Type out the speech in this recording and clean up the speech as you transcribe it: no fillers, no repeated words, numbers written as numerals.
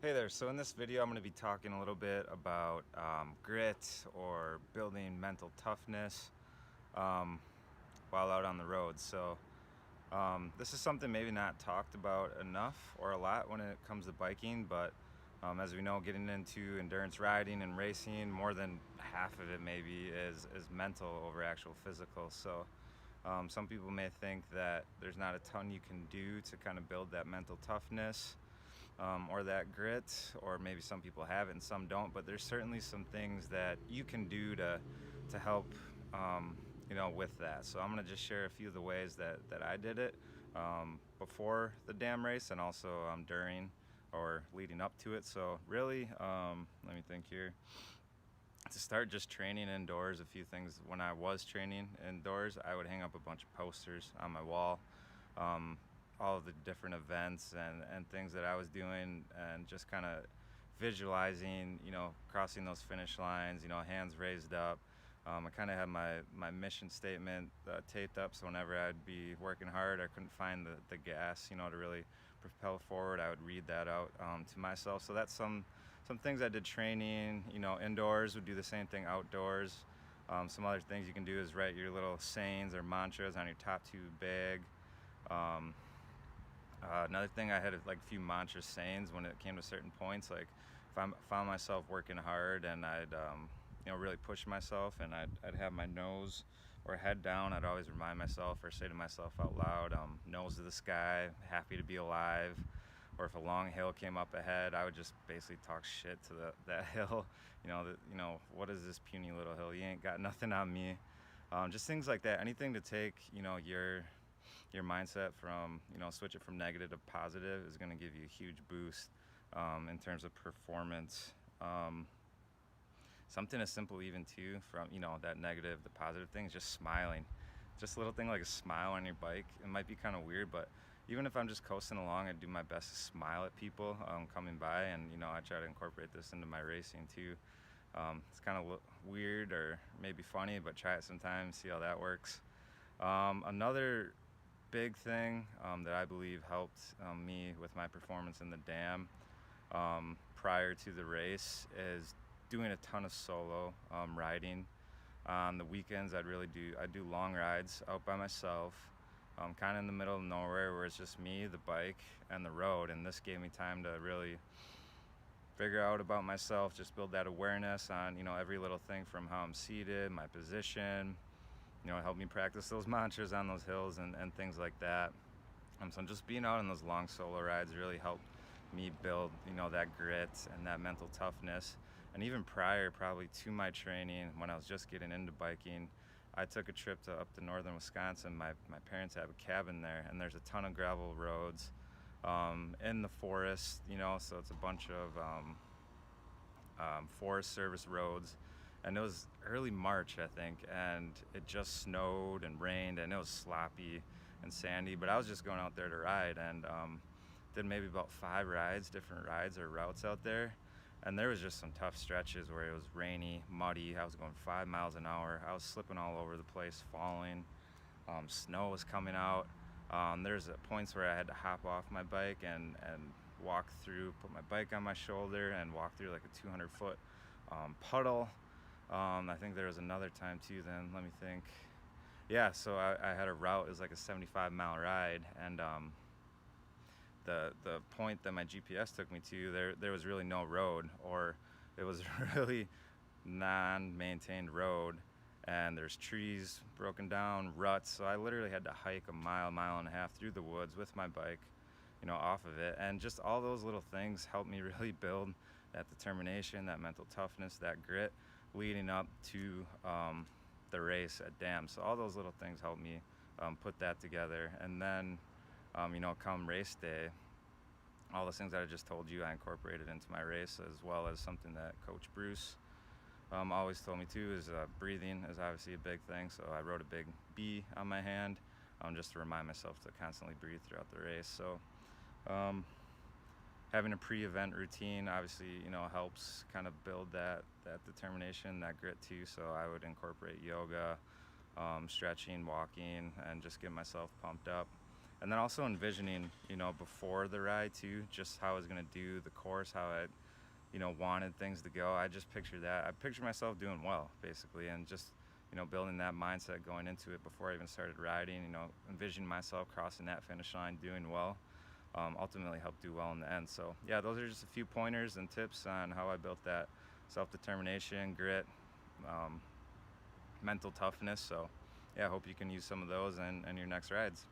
Hey there, so in this video I'm going to be talking a little bit about grit or building mental toughness um, while out on the road. This is something maybe not talked about enough or a lot when it comes to biking, but as we know, getting into endurance riding and racing, more than half of it maybe is mental over actual physical. Some people may think that there's not a ton you can do to kind of build that mental toughness or that grit, or maybe some people have it and some don't, but there's certainly some things that you can do to help with that. So I'm going to just share a few of the ways that I did it before the damn race, and also during or leading up to it. So really, let me think here. To start just training indoors, a few things. When I was training indoors, I would hang up a bunch of posters on my wall, um, all of the different events and things that I was doing, and just kind of visualizing, crossing those finish lines, hands raised up. I kind of had my mission statement taped up, so whenever I'd be working hard, I couldn't find the gas, to really propel forward, I would read that out to myself. So that's some things I did training, indoors. Would do the same thing outdoors. Some other things you can do is write your little sayings or mantras on your top tube bag. Um, Another thing, I had like a few mantra sayings when it came to certain points. Like if I found myself working hard and I'd really push myself, and I'd have my nose or head down, I'd always remind myself or say to myself out loud, nose to the sky, happy to be alive. Or if a long hill came up ahead, I would just basically talk shit to that hill. What is this puny little hill? You ain't got nothing on me. Just things like that. Anything to take your mindset from, switch it from negative to positive is going to give you a huge boost in terms of performance. Something as simple even too, from that negative to positive thing, is just smiling. Just a little thing like a smile on your bike. It might be kind of weird, but even if I'm just coasting along, I do my best to smile at people coming by, and I try to incorporate this into my racing too. It's kind of weird or maybe funny, but try it sometime, see how that works. Another big thing that I believe helped me with my performance in the dam prior to the race is doing a ton of solo riding. On the weekends, I'd do long rides out by myself, kind of in the middle of nowhere, where it's just me, the bike, and the road. And this gave me time to really figure out about myself, just build that awareness on every little thing, from how I'm seated, my position. It helped me practice those mantras on those hills and things like that. So just being out on those long solo rides really helped me build, that grit and that mental toughness. And even prior, probably to my training, when I was just getting into biking, I took a trip up to northern Wisconsin. My parents have a cabin there, and there's a ton of gravel roads in the forest, so it's a bunch of Forest Service roads. And it was early March, I think, and it just snowed and rained, and it was sloppy and sandy. But I was just going out there to ride, and did maybe about 5 different rides or routes out there. And there was just some tough stretches where it was rainy, muddy. I was going 5 miles an hour. I was slipping all over the place, falling. Snow was coming out. There's points where I had to hop off my bike and walk through, put my bike on my shoulder and walk through like a 200-foot puddle. I think there was another time too, then let me think. Yeah, so I had a route. It was like a 75-mile ride, and the point that my GPS took me to, there was really no road, or it was really non-maintained road, and there's trees broken down, ruts. So I literally had to hike a mile and a half through the woods with my bike, off of it. And just all those little things helped me really build that determination, that mental toughness, that grit leading up to the race at Dam. So all those little things helped me put that together. And then come race day, all those things that I just told you, I incorporated into my race, as well as something that Coach Bruce always told me too, is breathing is obviously a big thing. So I wrote a big B on my hand just to remind myself to constantly breathe throughout the race. So having a pre-event routine obviously helps kind of build that determination, that grit too. So I would incorporate yoga, stretching, walking, and just get myself pumped up. And then also envisioning, before the ride too, just how I was gonna do the course, how I, wanted things to go. I just pictured that. I pictured myself doing well, basically, and just, building that mindset going into it before I even started riding. Envisioning myself crossing that finish line, doing well. Ultimately helped do well in the end. So yeah, those are just a few pointers and tips on how I built that self-determination, grit, mental toughness. So yeah, I hope you can use some of those in your next rides.